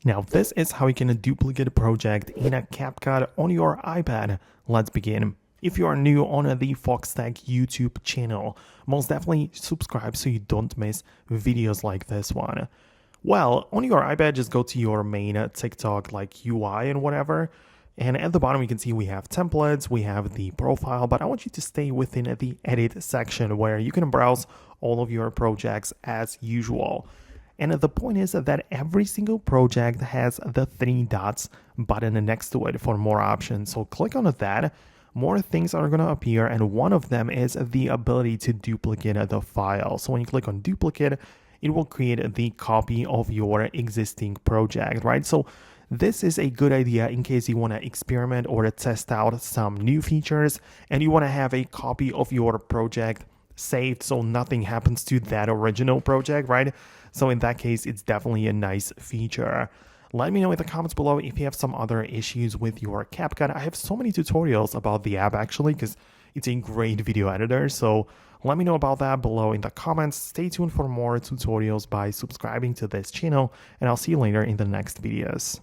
Now this is how you can duplicate a project in a Capcut on your iPad. Let's begin. If you are new on the Foxtecc YouTube channel, most definitely subscribe so you don't miss videos like this one. Well, on your iPad, just go to your main TikTok like UI and whatever. And at the bottom, you can see we have templates, we have the profile, but I want you to stay within the edit section where you can browse all of your projects as usual. And the point is that every single project has the three dots button next to it for more options. So click on that, more things are going to appear, and one of them is the ability to duplicate the file. So when you click on duplicate, it will create the copy of your existing project, right? So this is a good idea in case you want to experiment or test out some new features and you want to have a copy of your project saved so nothing happens to that original project, right? So in that case, it's definitely a nice feature. Let me know in the comments below if you have some other issues with your Capcut. I have so many tutorials about the app actually because it's a great video editor. So let me know about that below in the comments. Stay tuned for more tutorials by subscribing to this channel, and I'll see you later in the next videos.